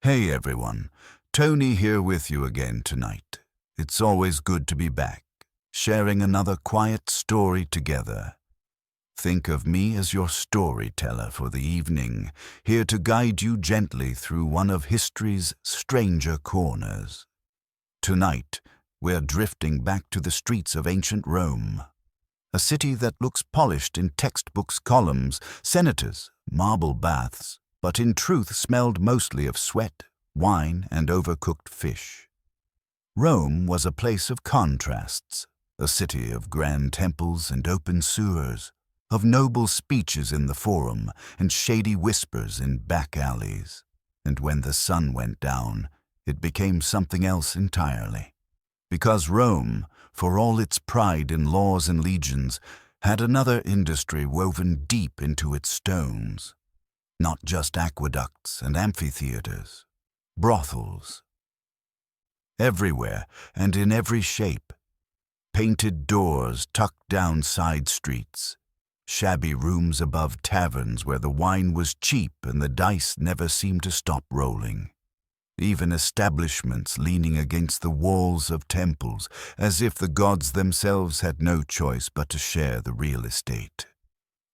Hey everyone, Tony here with you again tonight. It's always good to be back, sharing another quiet story together. Think of me as your storyteller for the evening, here to guide you gently through one of history's stranger corners. Tonight, we're drifting back to the streets of ancient Rome, a city that looks polished in textbooks' columns, senators, marble baths, but in truth smelled mostly of sweat, wine, and overcooked fish. Rome was a place of contrasts, a city of grand temples and open sewers, of noble speeches in the forum and shady whispers in back alleys. And when the sun went down, it became something else entirely. Because Rome, for all its pride in laws and legions, had another industry woven deep into its stones. Not just aqueducts and amphitheaters, brothels. Everywhere and in every shape. Painted doors tucked down side streets. Shabby rooms above taverns where the wine was cheap and the dice never seemed to stop rolling. Even establishments leaning against the walls of temples, as if the gods themselves had no choice but to share the real estate.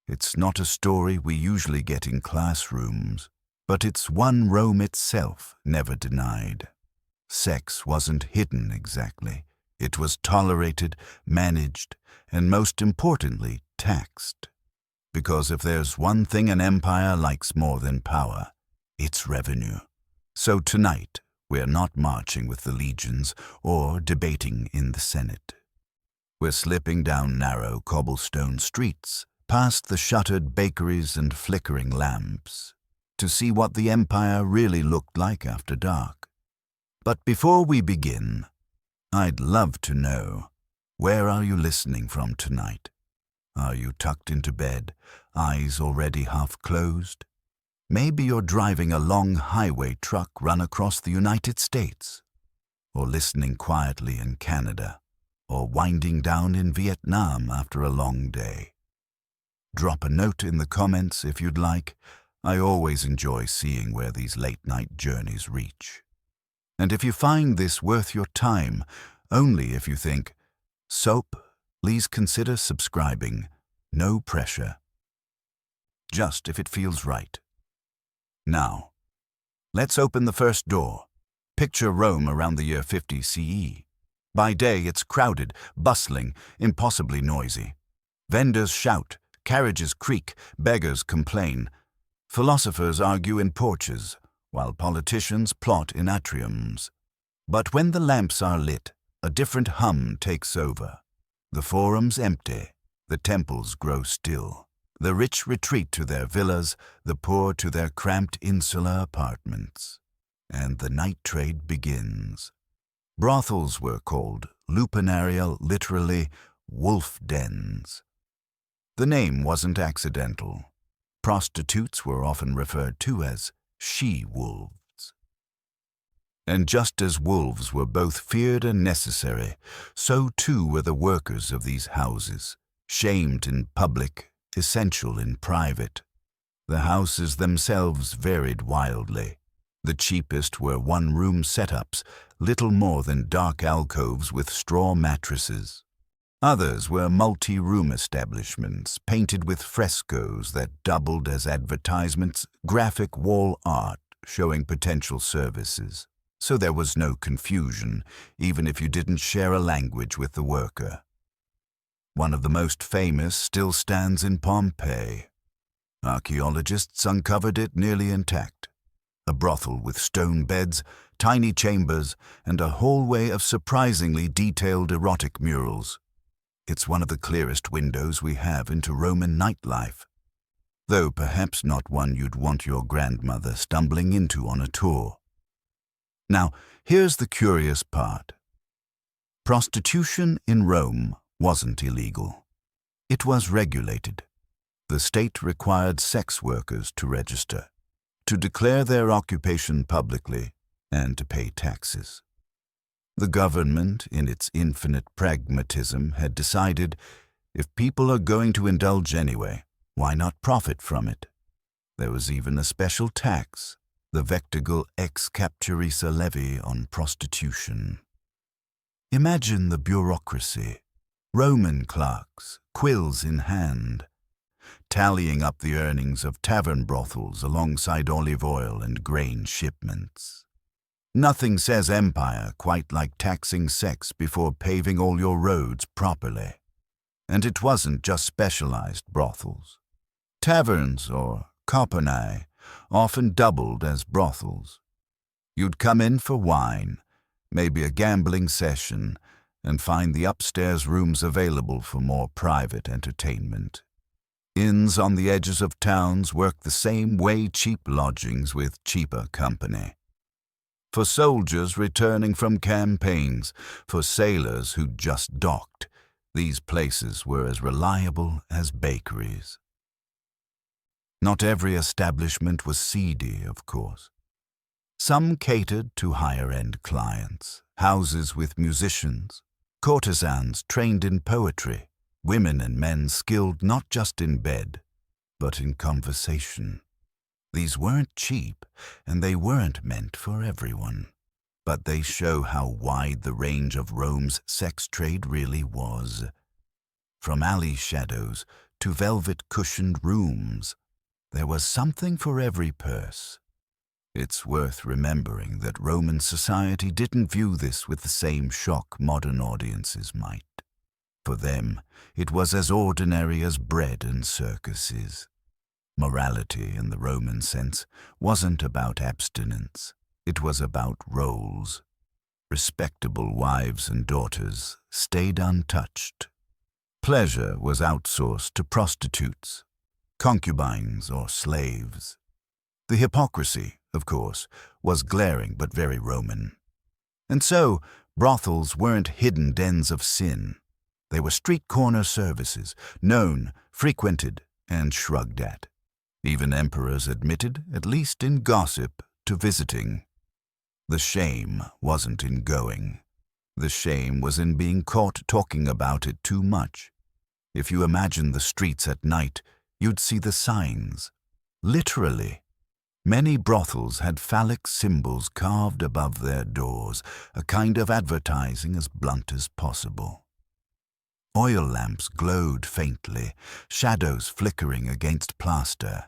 It's not a story we usually get in classrooms, but it's one Rome itself never denied. Sex wasn't hidden exactly. It was tolerated, managed, and most importantly, taxed. Because if there's one thing an empire likes more than power, it's revenue. So tonight, we're not marching with the legions or debating in the Senate. We're slipping down narrow cobblestone streets, past the shuttered bakeries and flickering lamps, to see what the empire really looked like after dark. But before we begin, I'd love to know, where are you listening from tonight? Are you tucked into bed, eyes already half closed? Maybe you're driving a long highway truck run across the United States, or listening quietly in Canada, or winding down in Vietnam after a long day. Drop a note in the comments if you'd like. I always enjoy seeing where these late-night journeys reach. And if you find this worth your time, only if you think, "Soap, please consider subscribing. No pressure. Just if it feels right." Now, let's open the first door. Picture Rome around the year 50 CE. By day, it's crowded, bustling, impossibly noisy. Vendors shout, carriages creak, beggars complain. Philosophers argue in porches, while politicians plot in atriums. But when the lamps are lit, a different hum takes over. The forum's empty, the temples grow still. The rich retreat to their villas, the poor to their cramped insular apartments. And the night trade begins. Brothels were called, lupanaria, literally wolf dens. The name wasn't accidental. Prostitutes were often referred to as she-wolves. And just as wolves were both feared and necessary, so too were the workers of these houses, shamed in public, essential in private. The houses themselves varied wildly. The cheapest were one-room setups, little more than dark alcoves with straw mattresses. Others were multi-room establishments, painted with frescoes that doubled as advertisements, graphic wall art showing potential services. So there was no confusion, even if you didn't share a language with the worker. One of the most famous still stands in Pompeii. Archaeologists uncovered it nearly intact. A brothel with stone beds, tiny chambers, and a hallway of surprisingly detailed erotic murals. It's one of the clearest windows we have into Roman nightlife, though perhaps not one you'd want your grandmother stumbling into on a tour. Now, here's the curious part. Prostitution in Rome wasn't illegal. It was regulated. The state required sex workers to register, to declare their occupation publicly, and to pay taxes. The government, in its infinite pragmatism, had decided, if people are going to indulge anyway, why not profit from it? There was even a special tax, the vectigal ex capturisa levy on prostitution. Imagine the bureaucracy, Roman clerks, quills in hand, tallying up the earnings of tavern brothels alongside olive oil and grain shipments. Nothing says empire quite like taxing sex before paving all your roads properly. And it wasn't just specialized brothels. Taverns, or courtesans, often doubled as brothels. You'd come in for wine, maybe a gambling session, and find the upstairs rooms available for more private entertainment. Inns on the edges of towns work the same way cheap lodgings with cheaper company. For soldiers returning from campaigns, for sailors who'd just docked, these places were as reliable as bakeries. Not every establishment was seedy, of course. Some catered to higher-end clients, houses with musicians, courtesans trained in poetry, women and men skilled not just in bed, but in conversation. These weren't cheap, and they weren't meant for everyone. But they show how wide the range of Rome's sex trade really was. From alley shadows to velvet-cushioned rooms, there was something for every purse. It's worth remembering that Roman society didn't view this with the same shock modern audiences might. For them, it was as ordinary as bread and circuses. Morality, in the Roman sense, wasn't about abstinence. It was about roles. Respectable wives and daughters stayed untouched. Pleasure was outsourced to prostitutes, concubines or slaves. The hypocrisy, of course, was glaring but very Roman. And so, brothels weren't hidden dens of sin. They were street corner services, known, frequented, and shrugged at. Even emperors admitted, at least in gossip, to visiting. The shame wasn't in going. The shame was in being caught talking about it too much. If you imagine the streets at night, you'd see the signs. Literally. Many brothels had phallic symbols carved above their doors, a kind of advertising as blunt as possible. Oil lamps glowed faintly, shadows flickering against plaster.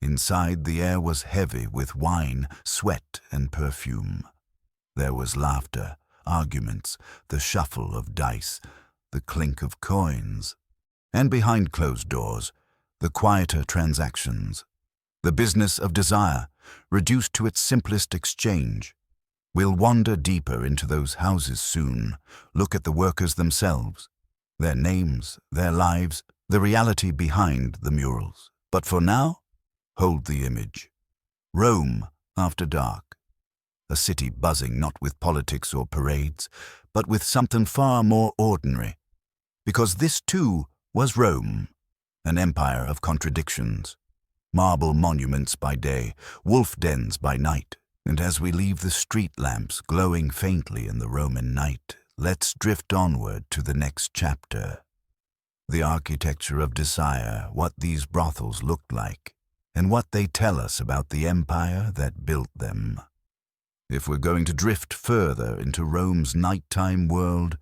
Inside, the air was heavy with wine, sweat, and perfume. There was laughter, arguments, the shuffle of dice, the clink of coins. And behind closed doors, the quieter transactions. The business of desire, reduced to its simplest exchange. We'll wander deeper into those houses soon, look at the workers themselves, their names, their lives, the reality behind the murals. But for now, hold the image. Rome after dark. A city buzzing not with politics or parades, but with something far more ordinary. Because this too was Rome, an empire of contradictions. Marble monuments by day, wolf dens by night, and as we leave the street lamps glowing faintly in the Roman night, let's drift onward to the next chapter. The architecture of desire, what these brothels looked like, and what they tell us about the empire that built them. If we're going to drift further into Rome's nighttime world,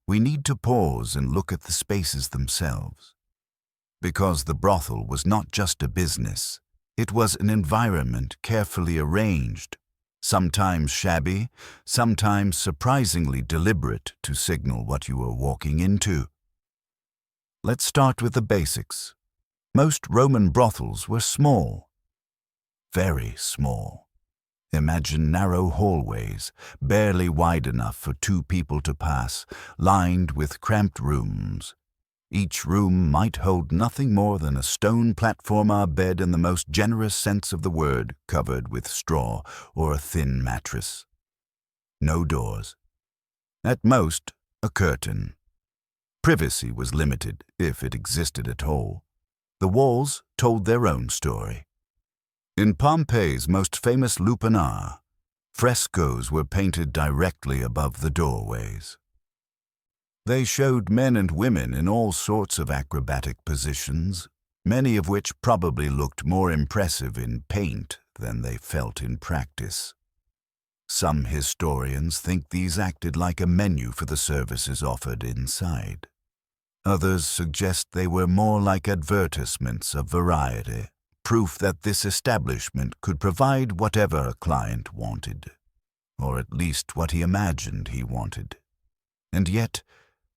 we need to pause and look at the spaces themselves. Because the brothel was not just a business, it was an environment carefully arranged, sometimes shabby, sometimes surprisingly deliberate to signal what you were walking into. Let's start with the basics. Most Roman brothels were small, very small. Imagine narrow hallways, barely wide enough for two people to pass, lined with cramped rooms. Each room might hold nothing more than a stone platform-ar bed in the most generous sense of the word, covered with straw or a thin mattress. No doors. At most, a curtain. Privacy was limited, if it existed at all. The walls told their own story. In Pompeii's most famous lupanar, frescoes were painted directly above the doorways. They showed men and women in all sorts of acrobatic positions, many of which probably looked more impressive in paint than they felt in practice. Some historians think these acted like a menu for the services offered inside. Others suggest they were more like advertisements of variety, proof that this establishment could provide whatever a client wanted, or at least what he imagined he wanted. And yet,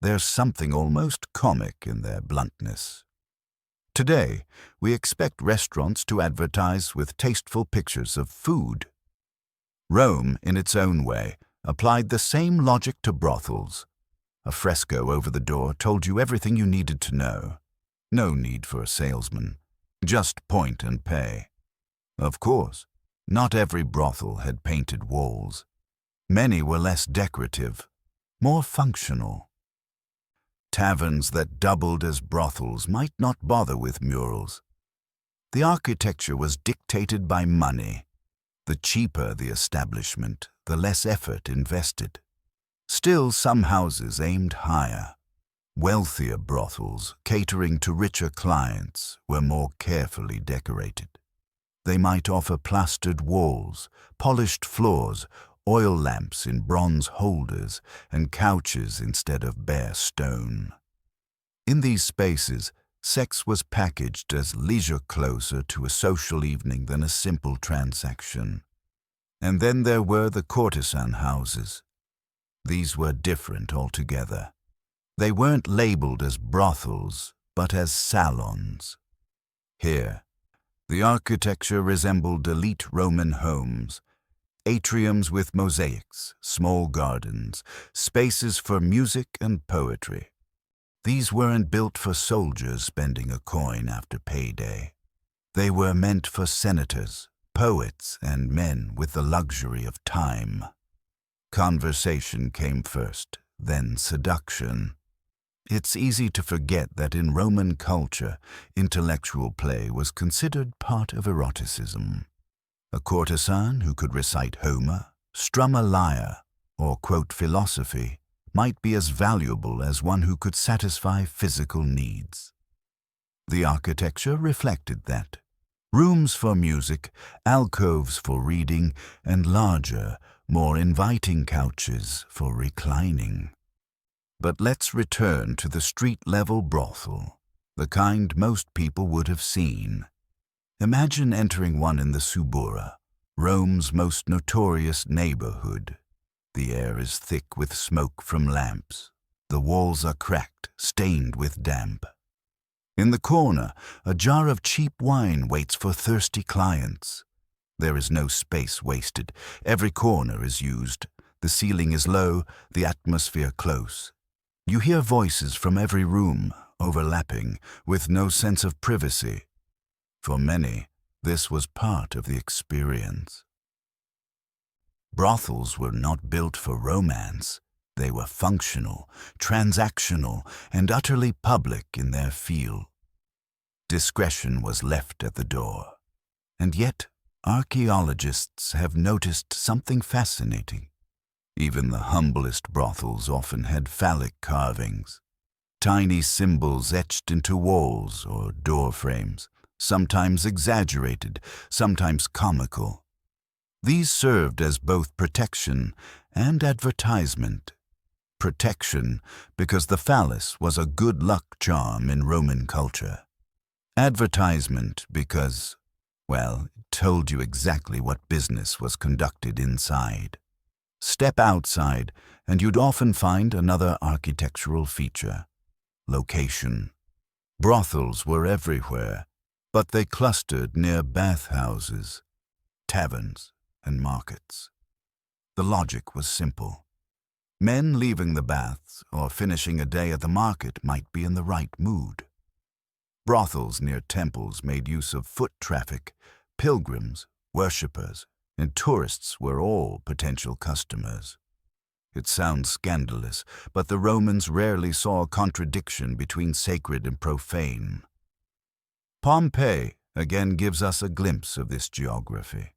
there's something almost comic in their bluntness. Today, we expect restaurants to advertise with tasteful pictures of food. Rome, in its own way, applied the same logic to brothels. A fresco over the door told you everything you needed to know. No need for a salesman. Just point and pay. Of course, not every brothel had painted walls. Many were less decorative, more functional. Taverns that doubled as brothels might not bother with murals. The architecture was dictated by money. The cheaper the establishment, the less effort invested. Still, some houses aimed higher. Wealthier brothels, catering to richer clients, were more carefully decorated. They might offer plastered walls, polished floors, oil lamps in bronze holders, and couches instead of bare stone. In these spaces, sex was packaged as leisure closer to a social evening than a simple transaction. And then there were the courtesan houses. These were different altogether. They weren't labeled as brothels, but as salons. Here, the architecture resembled elite Roman homes, atriums with mosaics, small gardens, spaces for music and poetry. These weren't built for soldiers spending a coin after payday. They were meant for senators, poets, and men with the luxury of time. Conversation came first, then seduction. It's easy to forget that in Roman culture, intellectual play was considered part of eroticism. A courtesan who could recite Homer, strum a lyre, or quote philosophy might be as valuable as one who could satisfy physical needs. The architecture reflected that. Rooms for music, alcoves for reading, and larger, more inviting couches for reclining. But let's return to the street-level brothel, the kind most people would have seen. Imagine entering one in the Subura, Rome's most notorious neighborhood. The air is thick with smoke from lamps. The walls are cracked, stained with damp. In the corner, a jar of cheap wine waits for thirsty clients. There is no space wasted. Every corner is used. The ceiling is low, the atmosphere close. You hear voices from every room, overlapping, with no sense of privacy. For many, this was part of the experience. Brothels were not built for romance. They were functional, transactional, and utterly public in their feel. Discretion was left at the door. And yet, archaeologists have noticed something fascinating. Even the humblest brothels often had phallic carvings, tiny symbols etched into walls or door frames, sometimes exaggerated, sometimes comical. These served as both protection and advertisement. Protection because the phallus was a good luck charm in Roman culture. Advertisement because, well, it told you exactly what business was conducted inside. Step outside, and you'd often find another architectural feature: location. Brothels were everywhere, but they clustered near bathhouses, taverns, and markets. The logic was simple. Men leaving the baths or finishing a day at the market might be in the right mood. Brothels near temples made use of foot traffic. Pilgrims, worshippers, and tourists were all potential customers. It sounds scandalous, but the Romans rarely saw a contradiction between sacred and profane. Pompeii again gives us a glimpse of this geography.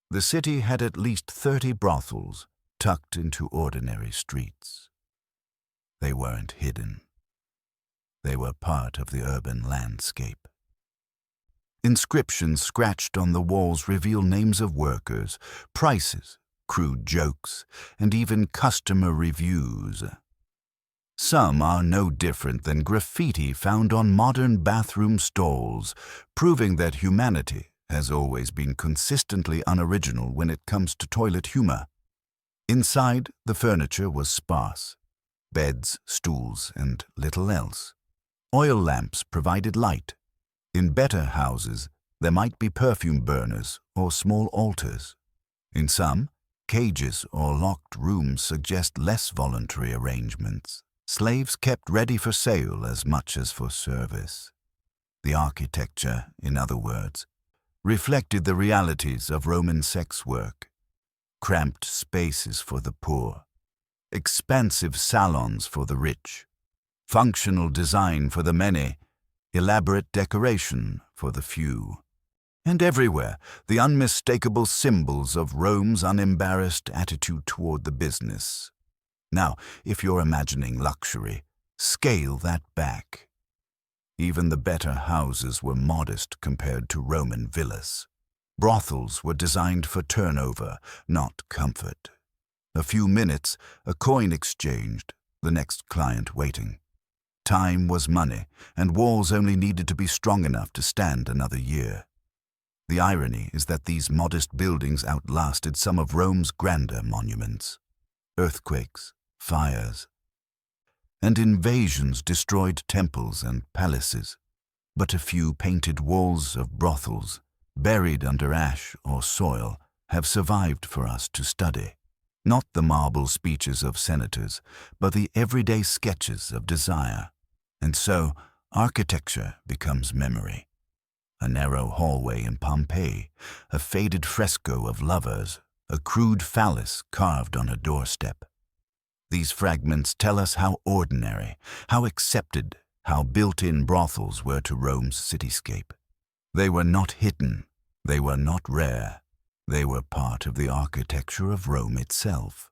The city had at least 30 brothels tucked into ordinary streets. They weren't hidden. They were part of the urban landscape. Inscriptions scratched on the walls reveal names of workers, prices, crude jokes, and even customer reviews. Some are no different than graffiti found on modern bathroom stalls, proving that humanity has always been consistently unoriginal when it comes to toilet humor. Inside, the furniture was sparse. Beds, stools, and little else. Oil lamps provided light. In better houses, there might be perfume burners or small altars. In some, cages or locked rooms suggest less voluntary arrangements. Slaves kept ready for sale as much as for service. The architecture, in other words, reflected the realities of Roman sex work. Cramped spaces for the poor, expansive salons for the rich, functional design for the many, elaborate decoration for the few. And everywhere, the unmistakable symbols of Rome's unembarrassed attitude toward the business. Now, if you're imagining luxury, scale that back. Even the better houses were modest compared to Roman villas. Brothels were designed for turnover, not comfort. A few minutes, a coin exchanged, the next client waiting. Time was money, and walls only needed to be strong enough to stand another year. The irony is that these modest buildings outlasted some of Rome's grander monuments. Earthquakes, fires, and invasions destroyed temples and palaces. But a few painted walls of brothels, buried under ash or soil, have survived for us to study. Not the marble speeches of senators, but the everyday sketches of desire. And so, architecture becomes memory. A narrow hallway in Pompeii, a faded fresco of lovers, a crude phallus carved on a doorstep. These fragments tell us how ordinary, how accepted, how built-in brothels were to Rome's cityscape. They were not hidden, they were not rare, they were part of the architecture of Rome itself.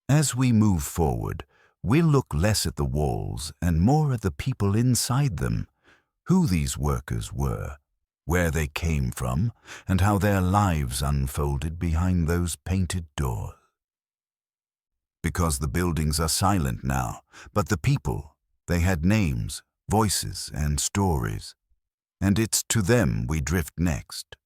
As we move forward, we'll look less at the walls and more at the people inside them, who these workers were, where they came from, and how their lives unfolded behind those painted doors. Because the buildings are silent now, but the people, they had names, voices, and stories. And it's to them we drift next.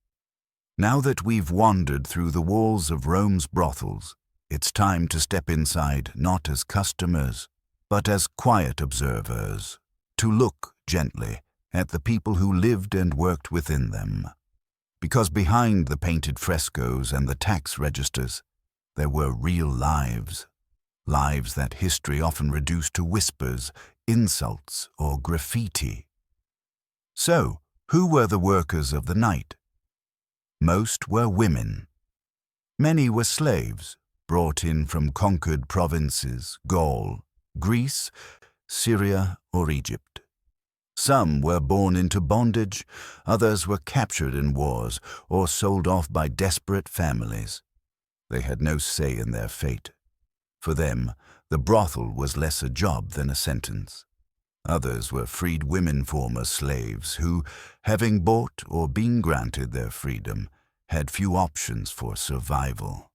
Now that we've wandered through the walls of Rome's brothels, it's time to step inside not as customers, but as quiet observers, to look gently at the people who lived and worked within them. Because behind the painted frescoes and the tax registers, there were real lives. Lives that history often reduced to whispers, insults, or graffiti. So, who were the workers of the night? Most were women. Many were slaves, brought in from conquered provinces, Gaul, Greece, Syria, or Egypt. Some were born into bondage, others were captured in wars or sold off by desperate families. They had no say in their fate. For them, the brothel was less a job than a sentence. Others were freed women former slaves who, having bought or been granted their freedom, had few options for survival.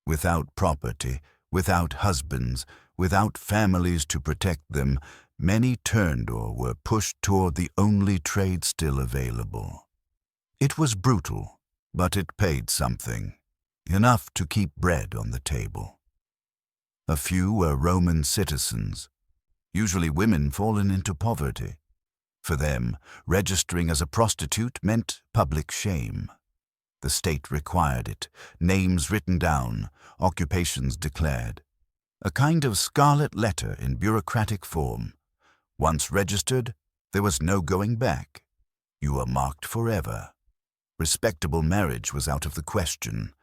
Without property, without husbands, without families to protect them, many turned or were pushed toward the only trade still available. It was brutal, but it paid something, enough to keep bread on the table. A few were Roman citizens, usually women fallen into poverty. For them, registering as a prostitute meant public shame. The state required it, names written down, occupations declared. A kind of scarlet letter in bureaucratic form. Once registered, there was no going back. You were marked forever. Respectable marriage was out of the question.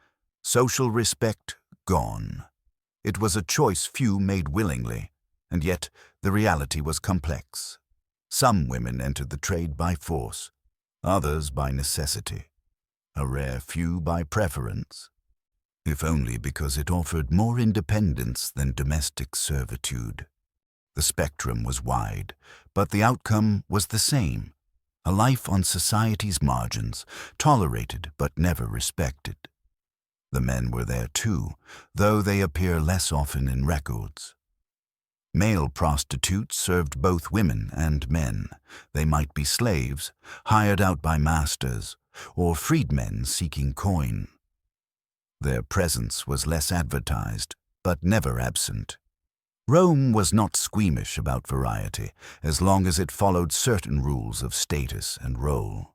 Social respect gone. It was a choice few made willingly, and yet the reality was complex. Some women entered the trade by force, others by necessity, a rare few by preference, if only because it offered more independence than domestic servitude. The spectrum was wide, but the outcome was the same: a life on society's margins, tolerated but never respected. The men were there too, though they appear less often in records. Male prostitutes served both women and men. They might be slaves, hired out by masters, or freedmen seeking coin. Their presence was less advertised, but never absent. Rome was not squeamish about variety, as long as it followed certain rules of status and role.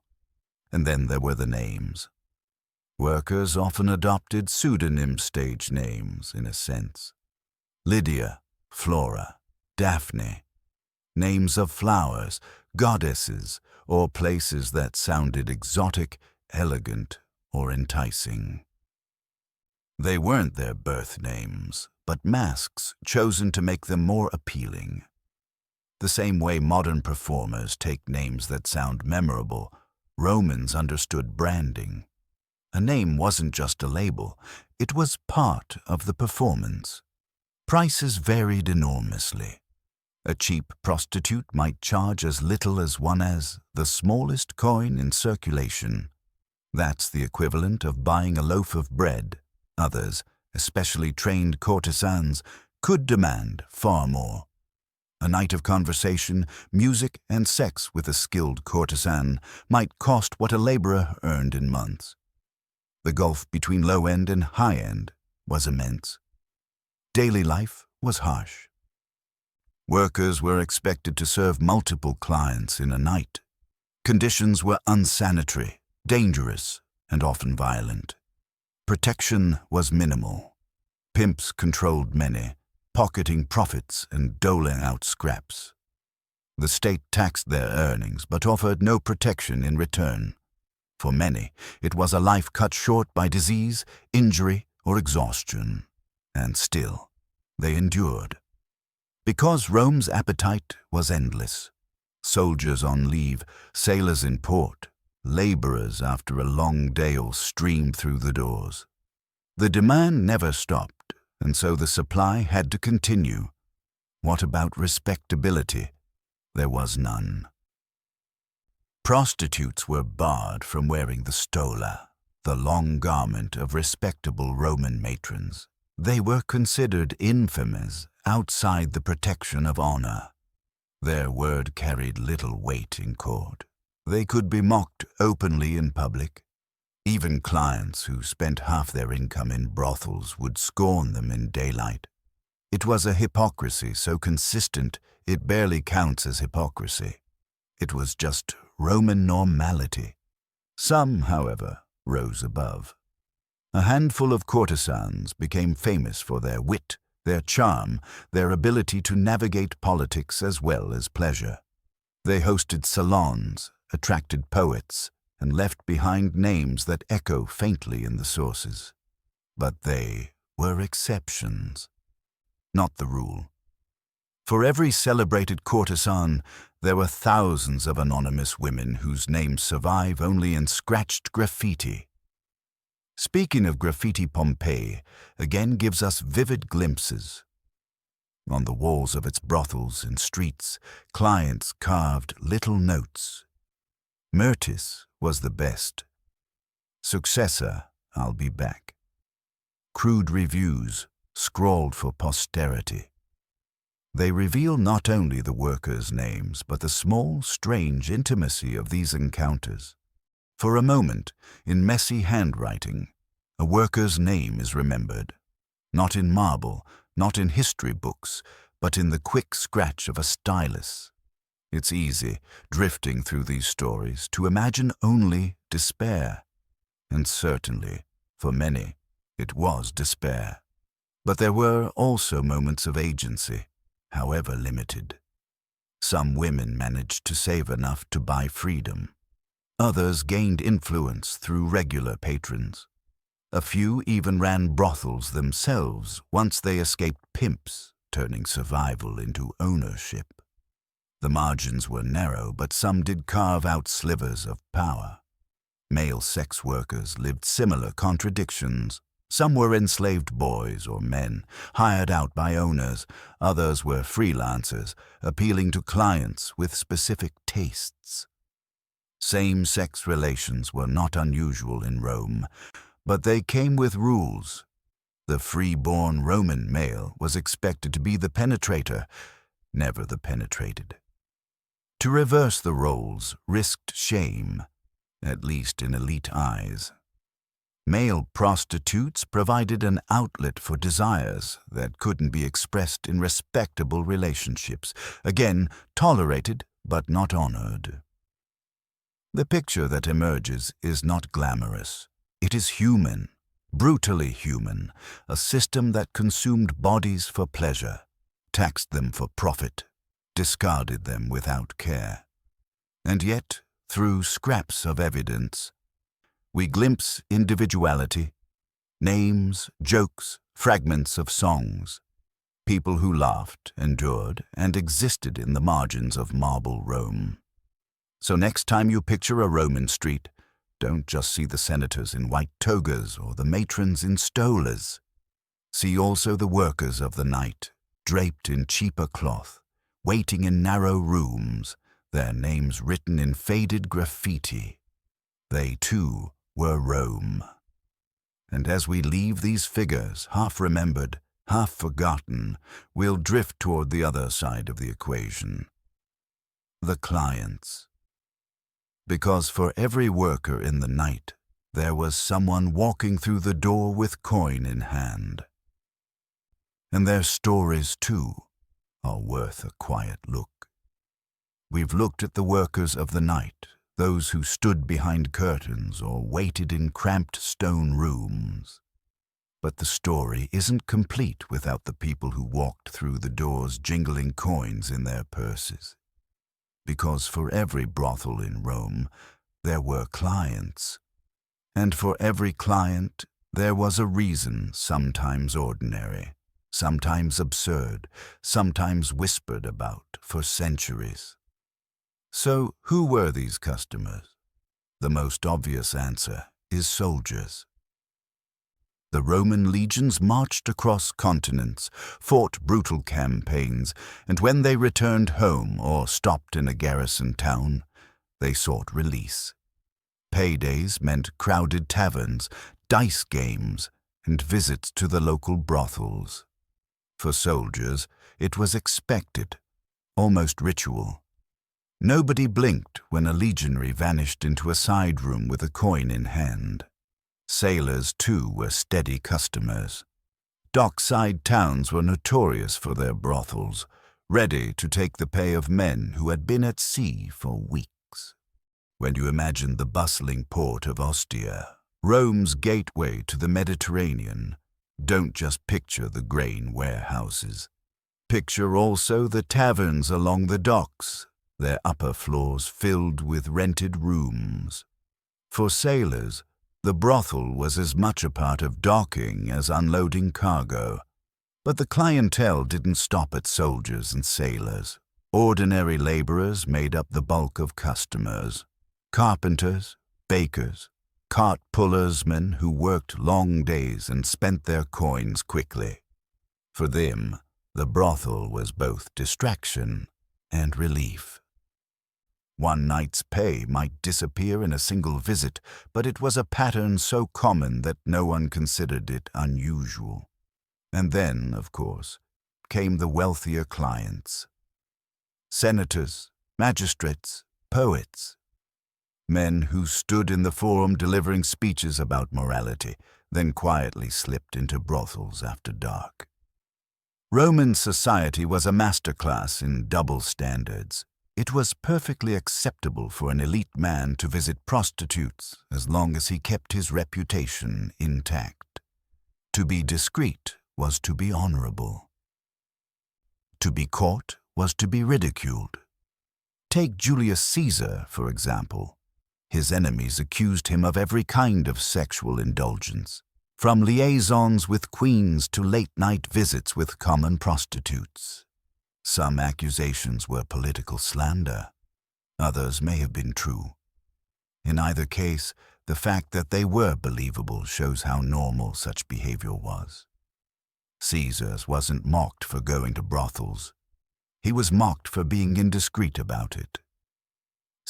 And then there were the names. Workers often adopted pseudonym stage names, in a sense. Lydia, Flora, Daphne, names of flowers, goddesses, or places that sounded exotic, elegant, or enticing. They weren't their birth names, but masks chosen to make them more appealing. The same way modern performers take names that sound memorable, Romans understood branding. A name wasn't just a label, it was part of the performance. Prices varied enormously. A cheap prostitute might charge as little as the smallest coin in circulation. That's the equivalent of buying a loaf of bread. Others, especially trained courtesans, could demand far more. A night of conversation, music, and sex with a skilled courtesan might cost what a laborer earned in months. The gulf between low-end and high-end was immense. Daily life was harsh. Workers were expected to serve multiple clients in a night. Conditions were unsanitary, dangerous, and often violent. Protection was minimal. Pimps controlled many, pocketing profits and doling out scraps. The state taxed their earnings but offered no protection in return. For many, it was a life cut short by disease, injury, or exhaustion. And still, they endured. Because Rome's appetite was endless. Soldiers on leave, sailors in port, laborers after a long day streamed through the doors. The demand never stopped, and so the supply had to continue. What about respectability? There was none. Prostitutes were barred from wearing the stola, the long garment of respectable Roman matrons. They were considered infamous outside the protection of honor. Their word carried little weight in court. They could be mocked openly in public. Even clients who spent half their income in brothels would scorn them in daylight. It was a hypocrisy so consistent it barely counts as hypocrisy. It was just Roman normality. Some, however, rose above. A handful of courtesans became famous for their wit, their charm, their ability to navigate politics as well as pleasure. They hosted salons, attracted poets, and left behind names that echo faintly in the sources. But they were exceptions, not the rule. For every celebrated courtesan, there were thousands of anonymous women whose names survive only in scratched graffiti. Speaking of graffiti, Pompeii again gives us vivid glimpses. On the walls of its brothels and streets, clients carved little notes. Myrtis was the best. Successor, I'll be back. Crude reviews, scrawled for posterity. They reveal not only the workers' names, but the small, strange intimacy of these encounters. For a moment, in messy handwriting, a worker's name is remembered. Not in marble, not in history books, but in the quick scratch of a stylus. It's easy, drifting through these stories, to imagine only despair. And certainly, for many, it was despair. But there were also moments of agency, however limited. Some women managed to save enough to buy freedom. Others gained influence through regular patrons. A few even ran brothels themselves once they escaped pimps, turning survival into ownership. The margins were narrow, but some did carve out slivers of power. Male sex workers lived similar contradictions. Some were enslaved boys or men, hired out by owners. Others were freelancers, appealing to clients with specific tastes. Same-sex relations were not unusual in Rome, but they came with rules. The free-born Roman male was expected to be the penetrator, never the penetrated. To reverse the roles risked shame, at least in elite eyes. Male prostitutes provided an outlet for desires that couldn't be expressed in respectable relationships, again tolerated but not honored. The picture that emerges is not glamorous. It is human, brutally human, a system that consumed bodies for pleasure, taxed them for profit, discarded them without care. And yet, through scraps of evidence, we glimpse individuality, names, jokes, fragments of songs, people who laughed, endured, and existed in the margins of marble Rome. So next time you picture a Roman street, don't just see the senators in white togas or the matrons in stolas. See also the workers of the night, draped in cheaper cloth, waiting in narrow rooms, their names written in faded graffiti. They, too, were Rome. And as we leave these figures, half-remembered, half-forgotten, we'll drift toward the other side of the equation. The clients. Because for every worker in the night, there was someone walking through the door with coin in hand. And their stories, too, are worth a quiet look. We've looked at the workers of the night, those who stood behind curtains or waited in cramped stone rooms. But the story isn't complete without the people who walked through the doors jingling coins in their purses. Because for every brothel in Rome, there were clients. And for every client, there was a reason, sometimes ordinary, sometimes absurd, sometimes whispered about for centuries. So, who were these customers? The most obvious answer is soldiers. The Roman legions marched across continents, fought brutal campaigns, and when they returned home or stopped in a garrison town, they sought release. Paydays meant crowded taverns, dice games, and visits to the local brothels. For soldiers, it was expected, almost ritual. Nobody blinked when a legionary vanished into a side room with a coin in hand. Sailors, too, were steady customers. Dockside towns were notorious for their brothels, ready to take the pay of men who had been at sea for weeks. When you imagine the bustling port of Ostia, Rome's gateway to the Mediterranean, don't just picture the grain warehouses. Picture also the taverns along the docks, their upper floors filled with rented rooms. For sailors, the brothel was as much a part of docking as unloading cargo. But the clientele didn't stop at soldiers and sailors. Ordinary laborers made up the bulk of customers. Carpenters, bakers, cart pullersmen who worked long days and spent their coins quickly. For them, the brothel was both distraction and relief. One night's pay might disappear in a single visit, but it was a pattern so common that no one considered it unusual. And then, of course, came the wealthier clients. Senators, magistrates, poets. Men who stood in the forum delivering speeches about morality, then quietly slipped into brothels after dark. Roman society was a masterclass in double standards. It was perfectly acceptable for an elite man to visit prostitutes as long as he kept his reputation intact. To be discreet was to be honorable. To be caught was to be ridiculed. Take Julius Caesar, for example. His enemies accused him of every kind of sexual indulgence, from liaisons with queens to late-night visits with common prostitutes. Some accusations were political slander. Others may have been true. In either case, the fact that they were believable shows how normal such behavior was. Caesar's wasn't mocked for going to brothels. He was mocked for being indiscreet about it.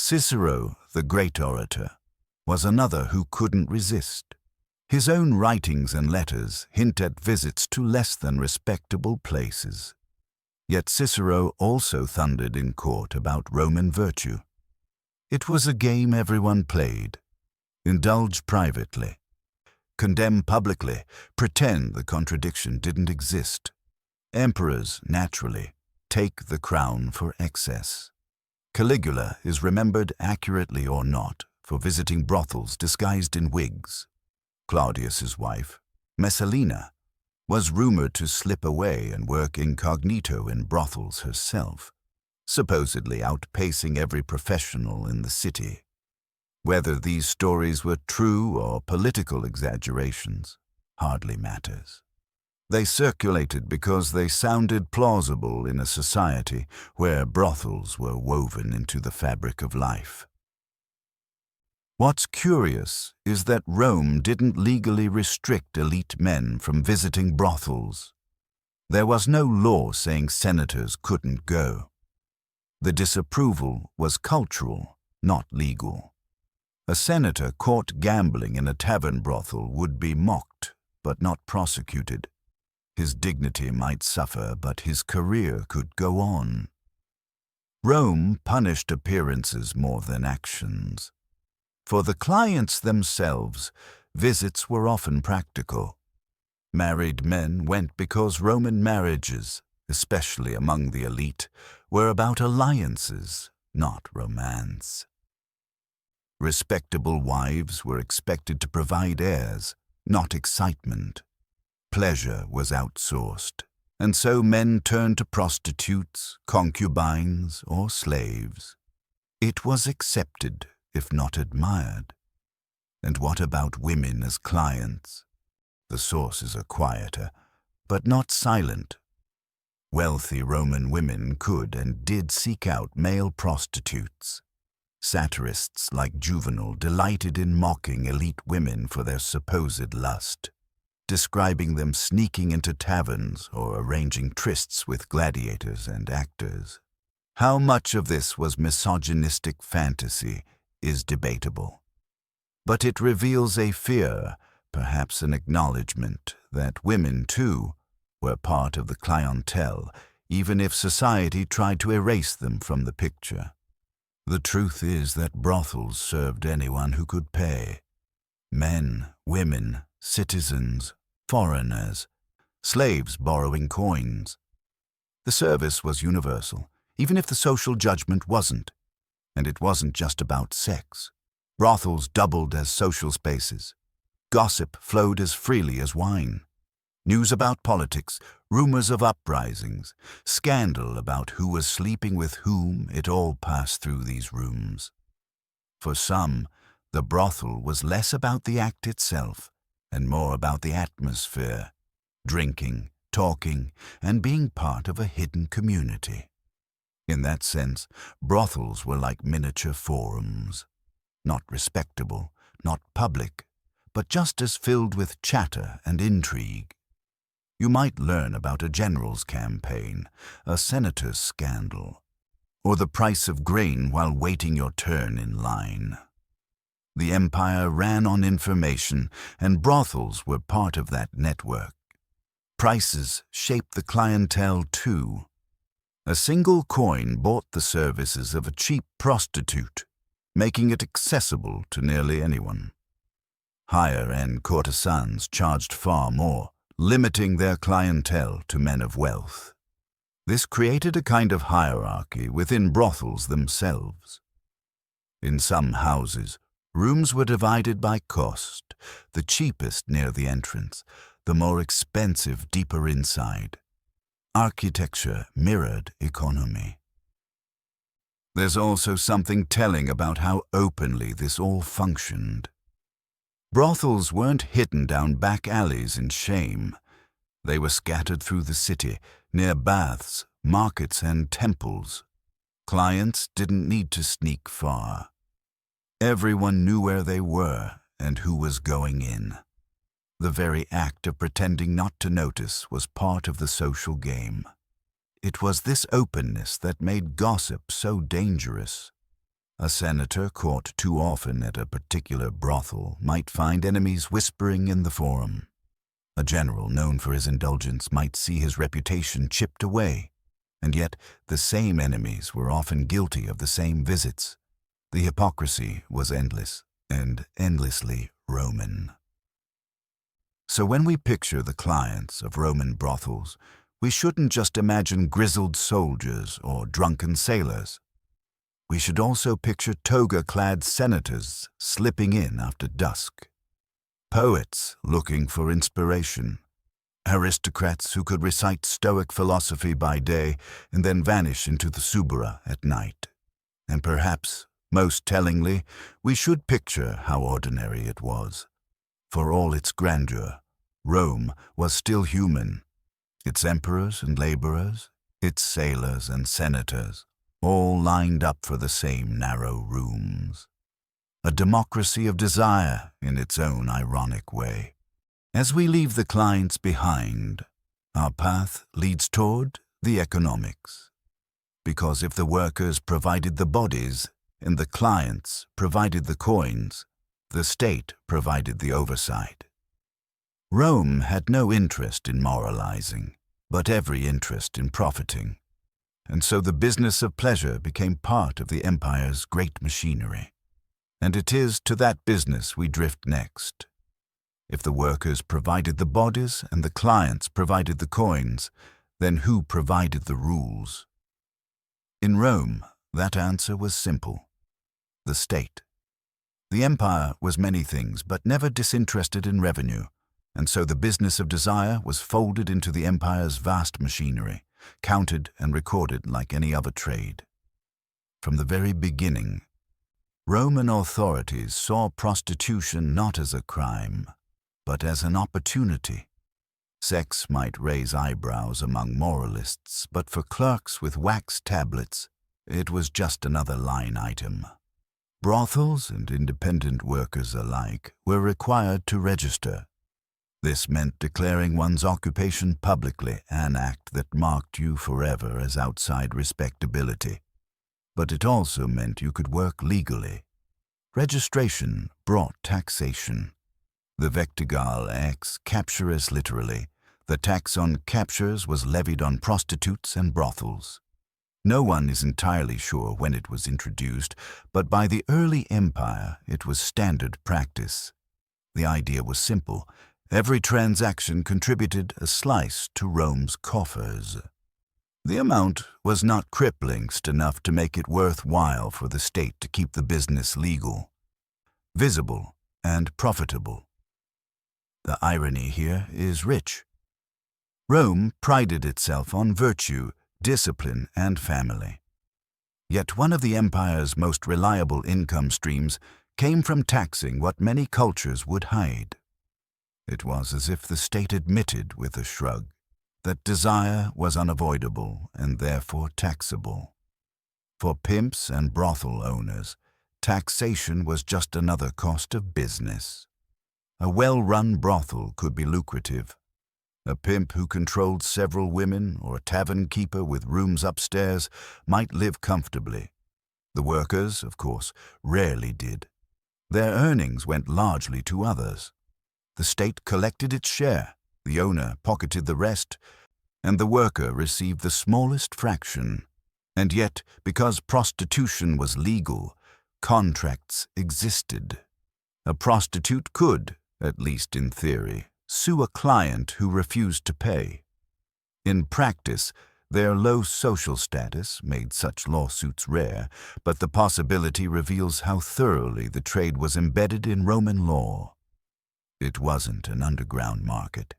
Cicero, the great orator, was another who couldn't resist. His own writings and letters hint at visits to less than respectable places. Yet Cicero also thundered in court about Roman virtue. It was a game everyone played. Indulge privately, condemn publicly, pretend the contradiction didn't exist. Emperors, naturally, take the crown for excess. Caligula is remembered, accurately or not, for visiting brothels disguised in wigs. Claudius's wife, Messalina, was rumored to slip away and work incognito in brothels herself, supposedly outpacing every professional in the city. Whether these stories were true or political exaggerations hardly matters. They circulated because they sounded plausible in a society where brothels were woven into the fabric of life. What's curious is that Rome didn't legally restrict elite men from visiting brothels. There was no law saying senators couldn't go. The disapproval was cultural, not legal. A senator caught gambling in a tavern brothel would be mocked, but not prosecuted. His dignity might suffer, but his career could go on. Rome punished appearances more than actions. For the clients themselves, visits were often practical. Married men went because Roman marriages, especially among the elite, were about alliances, not romance. Respectable wives were expected to provide heirs, not excitement. Pleasure was outsourced, and so men turned to prostitutes, concubines, or slaves. It was accepted, if not admired. And what about women as clients? The sources are quieter, but not silent. Wealthy Roman women could and did seek out male prostitutes. Satirists like Juvenal delighted in mocking elite women for their supposed lust, describing them sneaking into taverns or arranging trysts with gladiators and actors. How much of this was misogynistic fantasy is debatable, but it reveals a fear, perhaps an acknowledgement, that women, too, were part of the clientele, even if society tried to erase them from the picture. The truth is that brothels served anyone who could pay. Men, women, citizens, foreigners, slaves borrowing coins. The service was universal, even if the social judgment wasn't. And it wasn't just about sex. Brothels doubled as social spaces. Gossip flowed as freely as wine. News about politics, rumors of uprisings, scandal about who was sleeping with whom, it all passed through these rooms. For some, the brothel was less about the act itself and more about the atmosphere, drinking, talking, and being part of a hidden community. In that sense, brothels were like miniature forums, not respectable, not public, but just as filled with chatter and intrigue. You might learn about a general's campaign, a senator's scandal, or the price of grain while waiting your turn in line. The empire ran on information, and brothels were part of that network. Prices shaped the clientele too. A single coin bought the services of a cheap prostitute, making it accessible to nearly anyone. Higher-end courtesans charged far more, limiting their clientele to men of wealth. This created a kind of hierarchy within brothels themselves. In some houses, rooms were divided by cost, the cheapest near the entrance, the more expensive deeper inside. Architecture mirrored economy. There's also something telling about how openly this all functioned. Brothels weren't hidden down back alleys in shame. They were scattered through the city, near baths, markets, and temples. Clients didn't need to sneak far. Everyone knew where they were and who was going in. The very act of pretending not to notice was part of the social game. It was this openness that made gossip so dangerous. A senator caught too often at a particular brothel might find enemies whispering in the forum. A general known for his indulgence might see his reputation chipped away, and yet the same enemies were often guilty of the same visits. The hypocrisy was endless and endlessly Roman. So when we picture the clients of Roman brothels, we shouldn't just imagine grizzled soldiers or drunken sailors. We should also picture toga-clad senators slipping in after dusk, poets looking for inspiration, aristocrats who could recite Stoic philosophy by day and then vanish into the Subura at night. And perhaps, most tellingly, we should picture how ordinary it was. For all its grandeur, Rome was still human. Its emperors and laborers, its sailors and senators, all lined up for the same narrow rooms. A democracy of desire in its own ironic way. As we leave the clients behind, our path leads toward the economics. Because if the workers provided the bodies and the clients provided the coins, the state provided the oversight. Rome had no interest in moralizing, but every interest in profiting. And so the business of pleasure became part of the empire's great machinery. And it is to that business we drift next. If the workers provided the bodies and the clients provided the coins, then who provided the rules? In Rome, that answer was simple: the state. The empire was many things, but never disinterested in revenue, and so the business of desire was folded into the empire's vast machinery, counted and recorded like any other trade. From the very beginning, Roman authorities saw prostitution not as a crime, but as an opportunity. Sex might raise eyebrows among moralists, but for clerks with wax tablets, it was just another line item. Brothels and independent workers alike were required to register. This meant declaring one's occupation publicly, an act that marked you forever as outside respectability. But it also meant you could work legally. Registration brought taxation. The vectigal ex capturis literally, the tax on captures was levied on prostitutes and brothels. No one is entirely sure when it was introduced, but by the early empire it was standard practice. The idea was simple. Every transaction contributed a slice to Rome's coffers. The amount was not cripplingst enough to make it worthwhile for the state to keep the business legal, visible, and profitable. The irony here is rich. Rome prided itself on virtue, discipline, and family. Yet one of the empire's most reliable income streams came from taxing what many cultures would hide. It was as if the state admitted with a shrug that desire was unavoidable and therefore taxable. For pimps and brothel owners, taxation was just another cost of business. A well-run brothel could be lucrative. A pimp who controlled several women or a tavern keeper with rooms upstairs might live comfortably. The workers, of course, rarely did. Their earnings went largely to others. The state collected its share, the owner pocketed the rest, and the worker received the smallest fraction. And yet, because prostitution was legal, contracts existed. A prostitute could, at least in theory, sue a client who refused to pay. In practice, their low social status made such lawsuits rare, but the possibility reveals how thoroughly the trade was embedded in Roman law. It wasn't an underground market.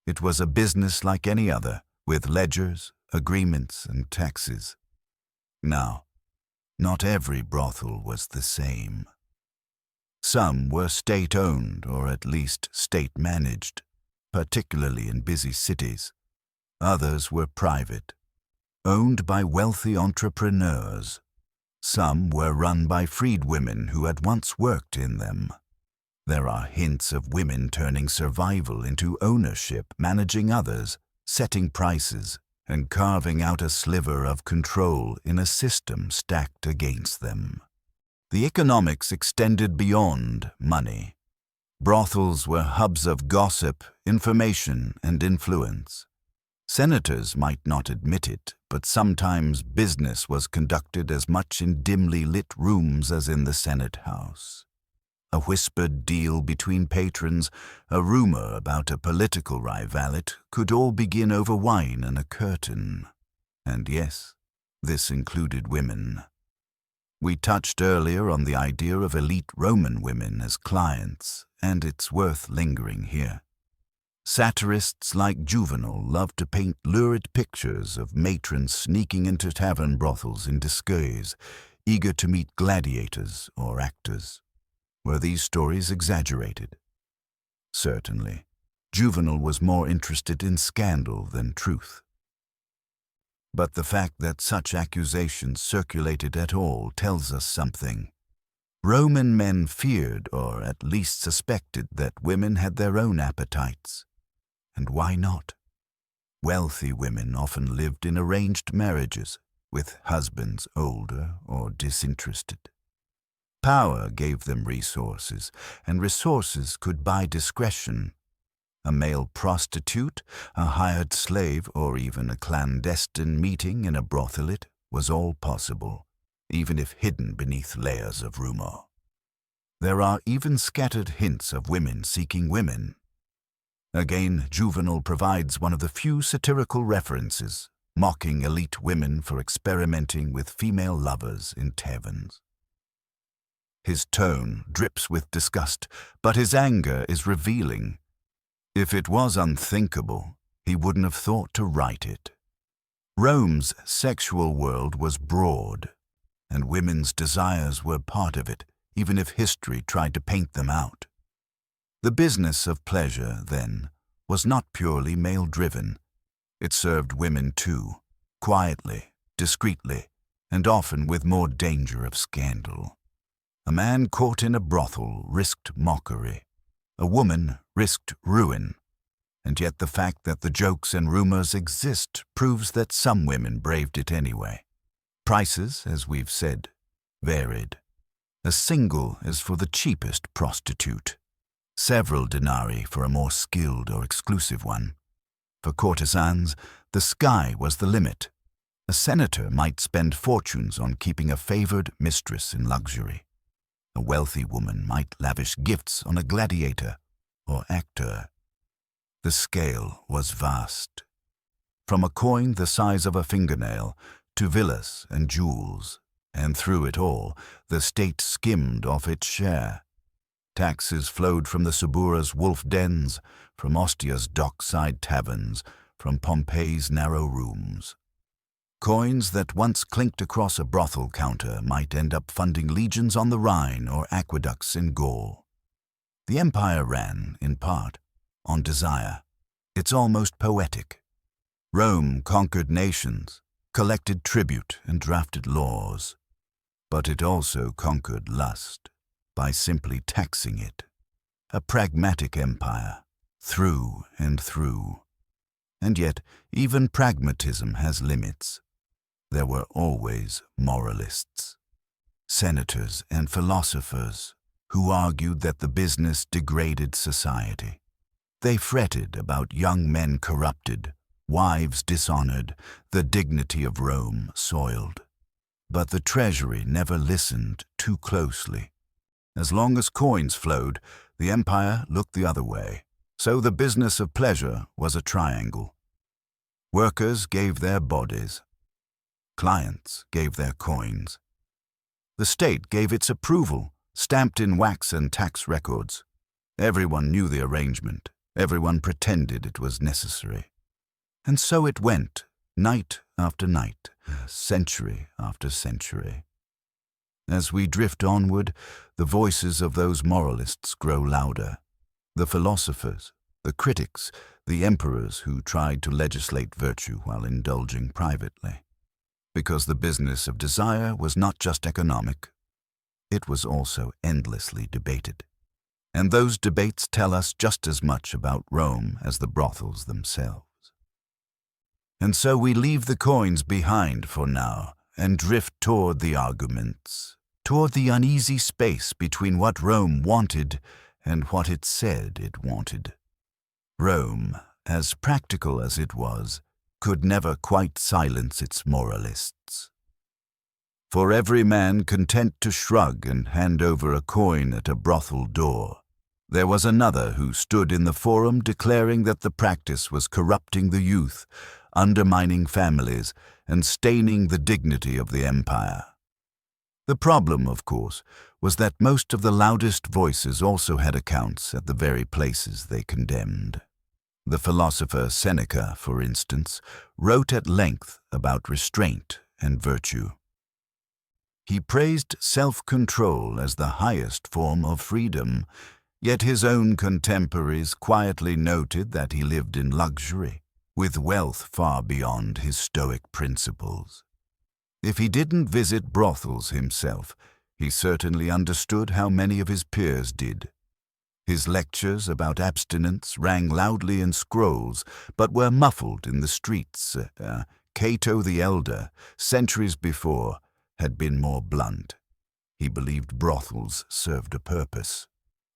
It was a business like any other, with ledgers, agreements, and taxes. Now, not every brothel was the same. Some were state-owned or at least state-managed, particularly in busy cities. Others were private, owned by wealthy entrepreneurs. Some were run by freedwomen who had once worked in them. There are hints of women turning survival into ownership, managing others, setting prices, and carving out a sliver of control in a system stacked against them. The economics extended beyond money. Brothels were hubs of gossip, information, and influence. Senators might not admit it, but sometimes business was conducted as much in dimly lit rooms as in the Senate House. A whispered deal between patrons, a rumor about a political rivalry could all begin over wine and a curtain. And yes, this included women. We touched earlier on the idea of elite Roman women as clients, and it's worth lingering here. Satirists like Juvenal loved to paint lurid pictures of matrons sneaking into tavern brothels in disguise, eager to meet gladiators or actors. Were these stories exaggerated? Certainly. Juvenal was more interested in scandal than truth. But the fact that such accusations circulated at all tells us something. Roman men feared, or at least suspected, that women had their own appetites. And why not? Wealthy women often lived in arranged marriages, with husbands older or disinterested. Power gave them resources, and resources could buy discretion. A male prostitute, a hired slave, or even a clandestine meeting in a brothelite was all possible, even if hidden beneath layers of rumor. There are even scattered hints of women seeking women. Again, Juvenal provides one of the few satirical references, mocking elite women for experimenting with female lovers in taverns. His tone drips with disgust, but his anger is revealing. If it was unthinkable, he wouldn't have thought to write it. Rome's sexual world was broad, and women's desires were part of it, even if history tried to paint them out. The business of pleasure, then, was not purely male-driven. It served women too, quietly, discreetly, and often with more danger of scandal. A man caught in a brothel risked mockery. A woman risked ruin. And yet the fact that the jokes and rumors exist proves that some women braved it anyway. Prices, as we've said, varied. A single is for the cheapest prostitute. Several denarii for a more skilled or exclusive one. For courtesans, the sky was the limit. A senator might spend fortunes on keeping a favored mistress in luxury. A wealthy woman might lavish gifts on a gladiator or actor. The scale was vast. From a coin the size of a fingernail to villas and jewels, and through it all, the state skimmed off its share. Taxes flowed from the Subura's wolf dens, from Ostia's dockside taverns, from Pompeii's narrow rooms. Coins that once clinked across a brothel counter might end up funding legions on the Rhine or aqueducts in Gaul. The empire ran, in part, on desire. It's almost poetic. Rome conquered nations, collected tribute, and drafted laws. But it also conquered lust by simply taxing it. A pragmatic empire, through and through. And yet, even pragmatism has limits. There were always moralists, senators and philosophers who argued that the business degraded society. They fretted about young men corrupted, wives dishonored, the dignity of Rome soiled. But the treasury never listened too closely. As long as coins flowed, the empire looked the other way. So the business of pleasure was a triangle. Workers gave their bodies. Clients gave their coins. The state gave its approval, stamped in wax and tax records. Everyone knew the arrangement. Everyone pretended it was necessary. And so it went, night after night, century after century. As we drift onward, the voices of those moralists grow louder. The philosophers, the critics, the emperors who tried to legislate virtue while indulging privately. Because the business of desire was not just economic, it was also endlessly debated. And those debates tell us just as much about Rome as the brothels themselves. And so we leave the coins behind for now and drift toward the arguments, toward the uneasy space between what Rome wanted and what it said it wanted. Rome, as practical as it was, could never quite silence its moralists. For every man content to shrug and hand over a coin at a brothel door, there was another who stood in the forum declaring that the practice was corrupting the youth, undermining families, and staining the dignity of the empire. The problem, of course, was that most of the loudest voices also had accounts at the very places they condemned. The philosopher Seneca, for instance, wrote at length about restraint and virtue. He praised self-control as the highest form of freedom, yet his own contemporaries quietly noted that he lived in luxury, with wealth far beyond his Stoic principles. If he didn't visit brothels himself, he certainly understood how many of his peers did. His lectures about abstinence rang loudly in scrolls, but were muffled in the streets. Cato the Elder, centuries before, had been more blunt. He believed brothels served a purpose.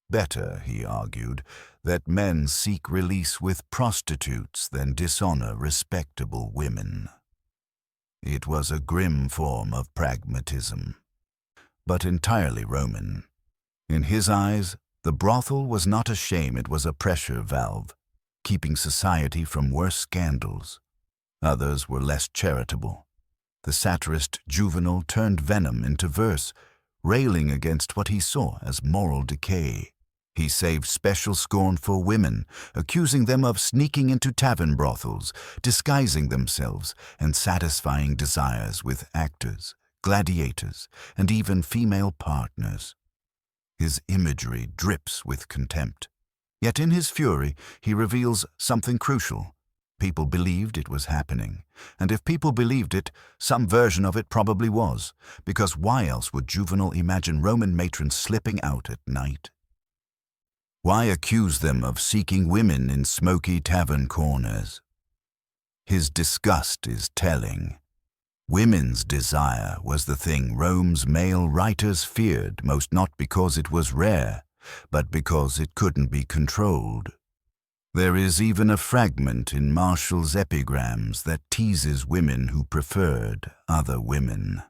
Better, he argued, that men seek release with prostitutes than dishonor respectable women. It was a grim form of pragmatism, but entirely Roman. In his eyes, the brothel was not a shame, it was a pressure valve, keeping society from worse scandals. Others were less charitable. The satirist Juvenal turned venom into verse, railing against what he saw as moral decay. He saved special scorn for women, accusing them of sneaking into tavern brothels, disguising themselves, and satisfying desires with actors, gladiators, and even female partners. His imagery drips with contempt. Yet in his fury, he reveals something crucial. People believed it was happening, and if people believed it, some version of it probably was, because why else would Juvenal imagine Roman matrons slipping out at night? Why accuse them of seeking women in smoky tavern corners? His disgust is telling. Women's desire was the thing Rome's male writers feared, most not because it was rare, but because it couldn't be controlled. There is even a fragment in Martial's epigrams that teases women who preferred other women.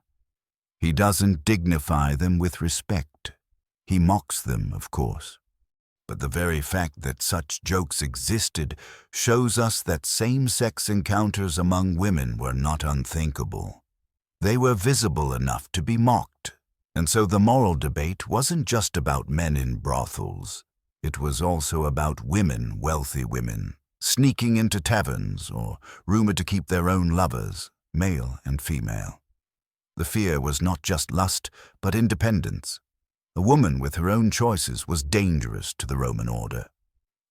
He doesn't dignify them with respect. He mocks them, of course. But the very fact that such jokes existed shows us that same-sex encounters among women were not unthinkable. They were visible enough to be mocked, and so the moral debate wasn't just about men in brothels. It was also about women, wealthy women, sneaking into taverns or rumored to keep their own lovers, male and female. The fear was not just lust, but independence. A woman with her own choices was dangerous to the Roman order.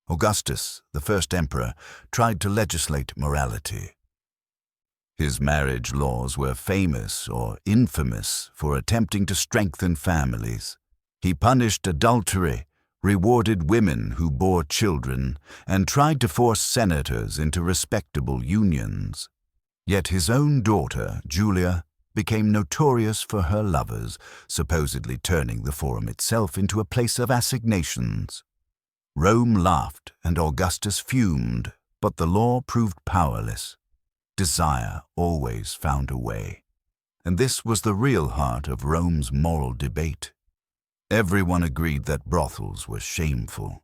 Augustus, the first emperor, tried to legislate morality. His marriage laws were famous or infamous for attempting to strengthen families. He punished adultery, rewarded women who bore children, and tried to force senators into respectable unions. Yet his own daughter, Julia, became notorious for her lovers, supposedly turning the forum itself into a place of assignations. Rome laughed and Augustus fumed, but the law proved powerless. Desire always found a way. And this was the real heart of Rome's moral debate. Everyone agreed that brothels were shameful.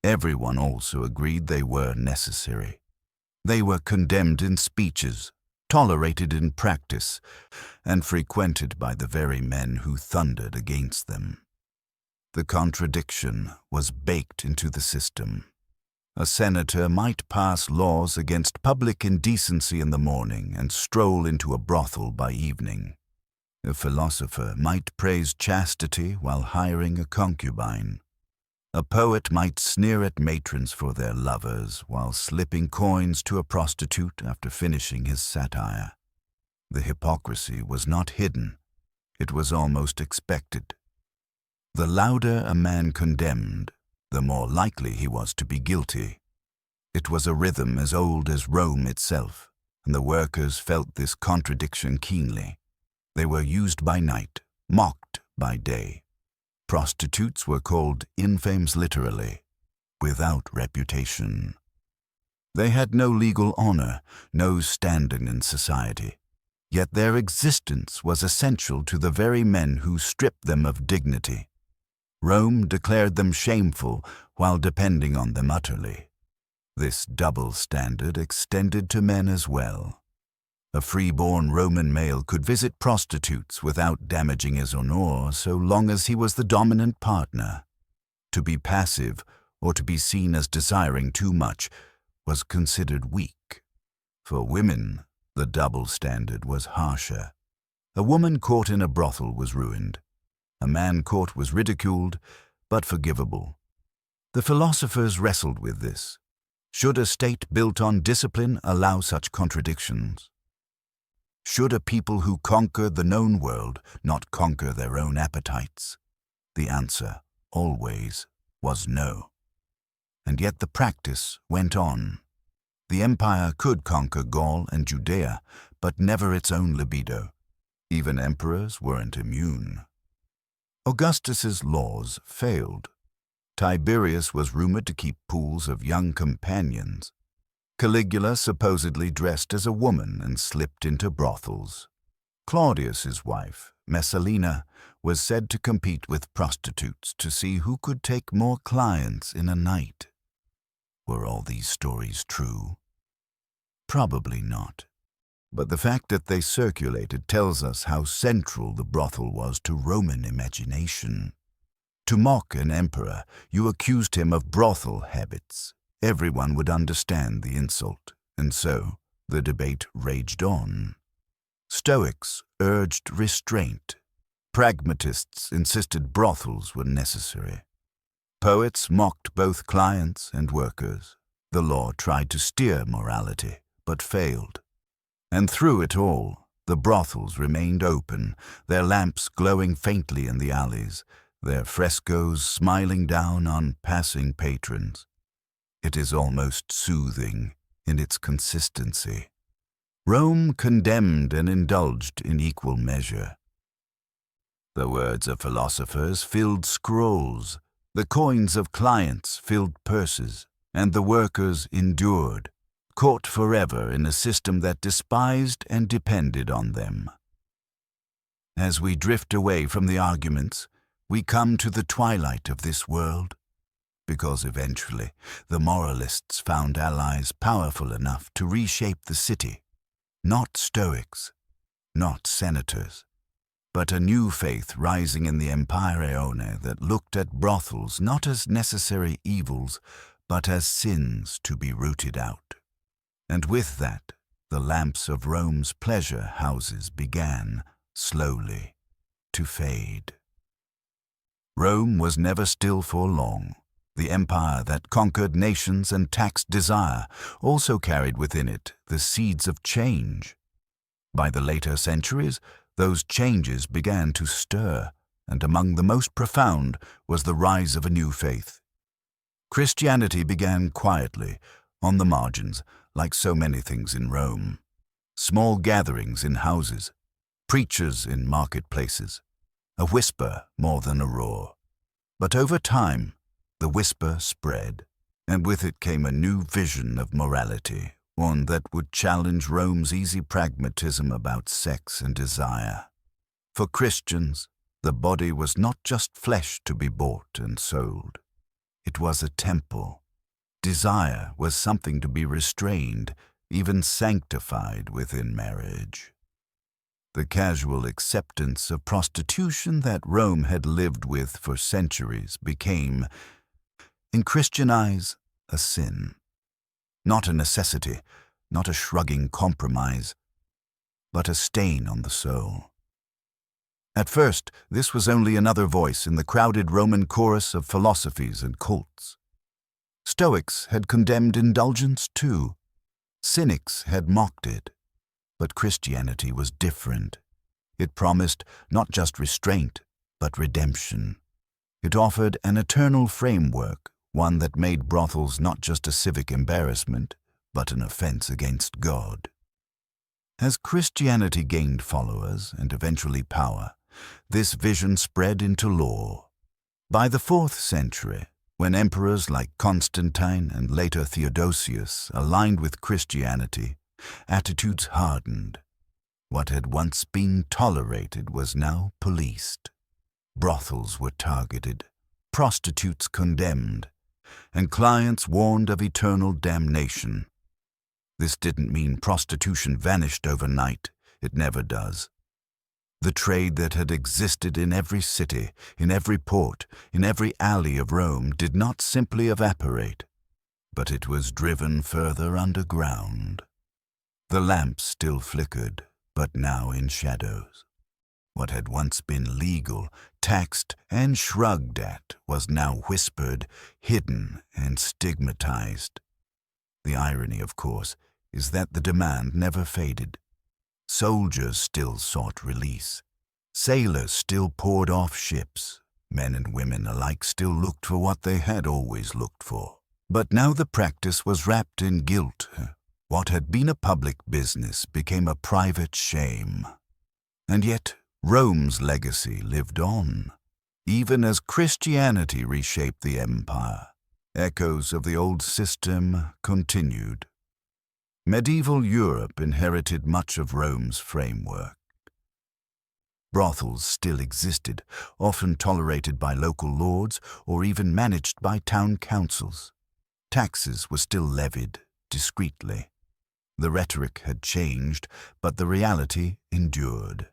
Everyone also agreed they were necessary. They were condemned in speeches, tolerated in practice, and frequented by the very men who thundered against them. The contradiction was baked into the system. A senator might pass laws against public indecency in the morning and stroll into a brothel by evening. A philosopher might praise chastity while hiring a concubine. A poet might sneer at matrons for their lovers while slipping coins to a prostitute after finishing his satire. The hypocrisy was not hidden. It was almost expected. The louder a man condemned, the more likely he was to be guilty. It was a rhythm as old as Rome itself, and the workers felt this contradiction keenly. They were used by night, mocked by day. Prostitutes were called infamous literally, without reputation. They had no legal honor, no standing in society, yet their existence was essential to the very men who stripped them of dignity. Rome declared them shameful while depending on them utterly. This double standard extended to men as well. A free-born Roman male could visit prostitutes without damaging his honor so long as he was the dominant partner. To be passive or to be seen as desiring too much was considered weak. For women, the double standard was harsher. A woman caught in a brothel was ruined. A man caught was ridiculed, but forgivable. The philosophers wrestled with this. Should a state built on discipline allow such contradictions? Should a people who conquer the known world not conquer their own appetites? The answer, always, was no. And yet the practice went on. The empire could conquer Gaul and Judea, but never its own libido. Even emperors weren't immune. Augustus's laws failed. Tiberius was rumored to keep pools of young companions. Caligula supposedly dressed as a woman and slipped into brothels. Claudius's wife, Messalina, was said to compete with prostitutes to see who could take more clients in a night. Were all these stories true? Probably not. But the fact that they circulated tells us how central the brothel was to Roman imagination. To mock an emperor, you accused him of brothel habits. Everyone would understand the insult, and so the debate raged on. Stoics urged restraint. Pragmatists insisted brothels were necessary. Poets mocked both clients and workers. The law tried to steer morality, but failed. And through it all, the brothels remained open, their lamps glowing faintly in the alleys, their frescoes smiling down on passing patrons. It is almost soothing in its consistency. Rome condemned and indulged in equal measure. The words of philosophers filled scrolls, the coins of clients filled purses, and the workers endured, caught forever in a system that despised and depended on them. As we drift away from the arguments, we come to the twilight of this world, because eventually the moralists found allies powerful enough to reshape the city. Not Stoics, not senators, but a new faith rising in the Empire Ione that looked at brothels not as necessary evils, but as sins to be rooted out. And with that, the lamps of Rome's pleasure houses began, slowly, to fade. Rome was never still for long. The empire that conquered nations and taxed desire also carried within it the seeds of change. By the later centuries, those changes began to stir, and among the most profound was the rise of a new faith. Christianity began quietly, on the margins, like so many things in Rome. Small gatherings in houses, preachers in marketplaces, a whisper more than a roar. But over time, the whisper spread, and with it came a new vision of morality, one that would challenge Rome's easy pragmatism about sex and desire. For Christians, the body was not just flesh to be bought and sold. It was a temple. Desire was something to be restrained, even sanctified within marriage. The casual acceptance of prostitution that Rome had lived with for centuries became, in Christian eyes, a sin. Not a necessity, not a shrugging compromise, but a stain on the soul. At first, this was only another voice in the crowded Roman chorus of philosophies and cults. Stoics had condemned indulgence too. Cynics had mocked it. But Christianity was different. It promised not just restraint, but redemption. It offered an eternal framework, one that made brothels not just a civic embarrassment, but an offense against God. As Christianity gained followers and eventually power, this vision spread into law. By the 4th century, when emperors like Constantine and later Theodosius aligned with Christianity, attitudes hardened. What had once been tolerated was now policed. Brothels were targeted, prostitutes condemned, and clients warned of eternal damnation. This didn't mean prostitution vanished overnight. It never does. The trade that had existed in every city, in every port, in every alley of Rome did not simply evaporate, but it was driven further underground. The lamps still flickered, but now in shadows. What had once been legal, taxed, and shrugged at was now whispered, hidden, and stigmatized. The irony, of course, is that the demand never faded. Soldiers still sought release. Sailors still poured off ships. Men and women alike still looked for what they had always looked for. But now the practice was wrapped in guilt. What had been a public business became a private shame. And yet, Rome's legacy lived on. Even as Christianity reshaped the empire, echoes of the old system continued. Medieval Europe inherited much of Rome's framework. Brothels still existed, often tolerated by local lords or even managed by town councils. Taxes were still levied, discreetly. The rhetoric had changed, but the reality endured.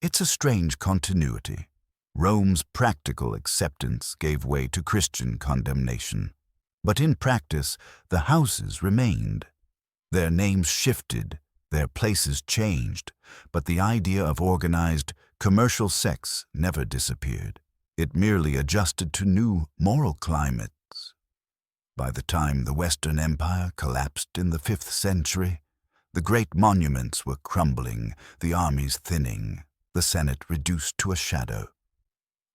It's a strange continuity. Rome's practical acceptance gave way to Christian condemnation. But in practice, the houses remained. Their names shifted, their places changed, but the idea of organized, commercial sex never disappeared. It merely adjusted to new moral climates. By the time the Western Empire collapsed in the 5th century, the great monuments were crumbling, the armies thinning, the Senate reduced to a shadow.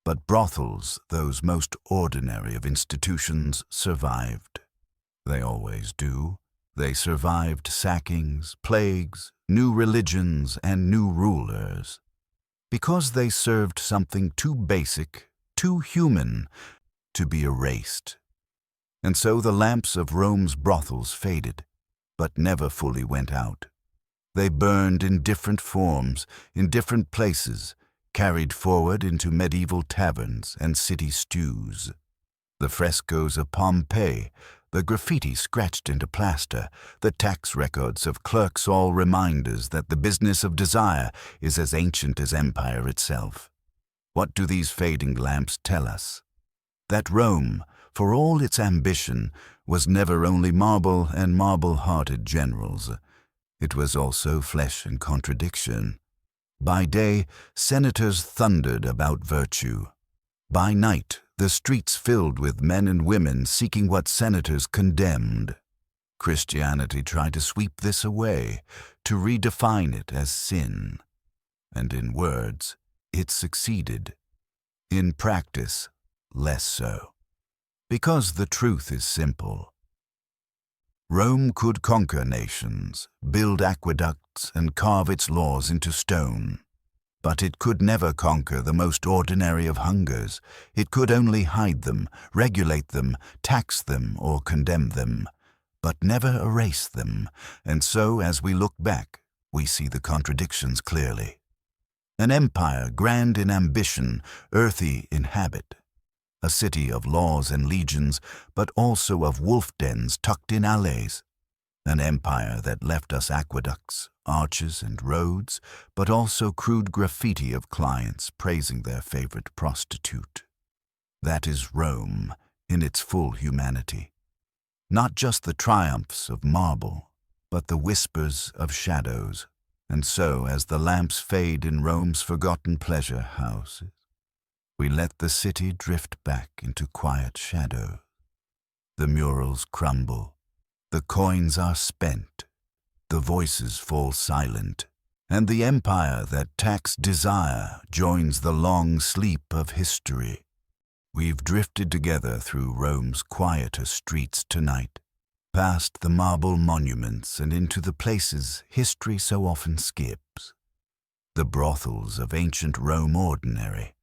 But brothels, those most ordinary of institutions, survived. They always do. They survived sackings, plagues, new religions, and new rulers, because they served something too basic, too human, to be erased. And so the lamps of Rome's brothels faded, but never fully went out. They burned in different forms, in different places, carried forward into medieval taverns and city stews. The frescoes of Pompeii, the graffiti scratched into plaster, the tax records of clerks, all reminders that the business of desire is as ancient as empire itself. What do these fading lamps tell us? That Rome, for all its ambition, was never only marble and marble-hearted generals. It was also flesh and contradiction. By day, senators thundered about virtue. By night, the streets filled with men and women seeking what senators condemned. Christianity tried to sweep this away, to redefine it as sin. And in words, it succeeded. In practice, less so. Because the truth is simple. Rome could conquer nations, build aqueducts, and carve its laws into stone. But it could never conquer the most ordinary of hungers. It could only hide them, regulate them, tax them, or condemn them, but never erase them. And so, as we look back, we see the contradictions clearly. An empire grand in ambition, earthy in habit. A city of laws and legions, but also of wolf dens tucked in alleys. An empire that left us aqueducts, arches, and roads, but also crude graffiti of clients praising their favorite prostitute. That is Rome in its full humanity. Not just the triumphs of marble, but the whispers of shadows. And so, as the lamps fade in Rome's forgotten pleasure houses, we let the city drift back into quiet shadow. The murals crumble. The coins are spent, the voices fall silent, and the empire that taxed desire joins the long sleep of history. We've drifted together through Rome's quieter streets tonight, past the marble monuments and into the places history so often skips. The brothels of ancient Rome ordinary,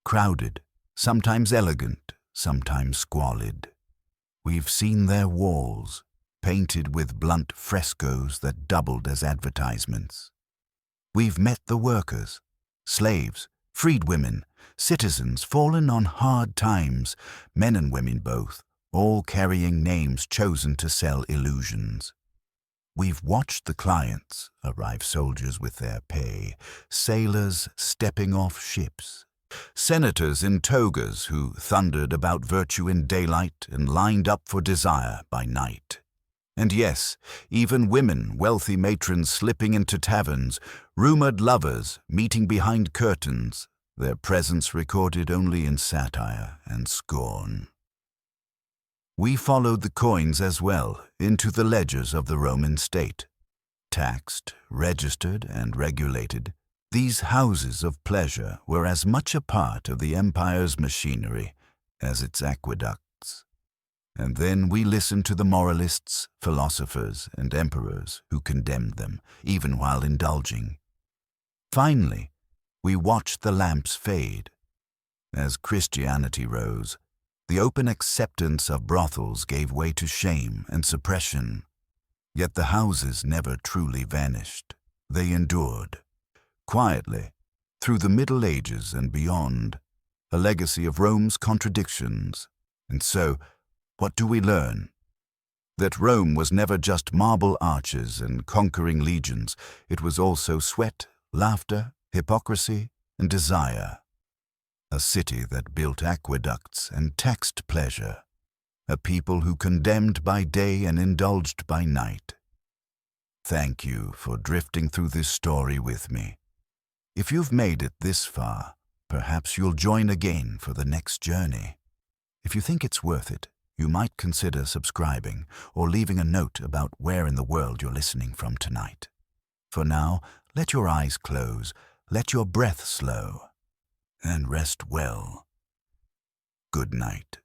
crowded, sometimes elegant, sometimes squalid. We've seen their walls, painted with blunt frescoes that doubled as advertisements. We've met the workers, slaves, freedwomen, citizens fallen on hard times, men and women both, all carrying names chosen to sell illusions. We've watched the clients, arrive soldiers with their pay, sailors stepping off ships, senators in togas who thundered about virtue in daylight and lined up for desire by night. And yes, even women, wealthy matrons slipping into taverns, rumored lovers meeting behind curtains, their presence recorded only in satire and scorn. We followed the coins as well into the ledgers of the Roman state. Taxed, registered, and regulated, these houses of pleasure were as much a part of the empire's machinery as its aqueducts. And then we listened to the moralists, philosophers, and emperors who condemned them, even while indulging. Finally, we watched the lamps fade. As Christianity rose, the open acceptance of brothels gave way to shame and suppression. Yet the houses never truly vanished. They endured, quietly, through the Middle Ages and beyond, a legacy of Rome's contradictions. And so, what do we learn? That Rome was never just marble arches and conquering legions. It was also sweat, laughter, hypocrisy, and desire. A city that built aqueducts and taxed pleasure. A people who condemned by day and indulged by night. Thank you for drifting through this story with me. If you've made it this far, perhaps you'll join again for the next journey. If you think it's worth it, you might consider subscribing or leaving a note about where in the world you're listening from tonight. For now, let your eyes close, let your breath slow, and rest well. Good night.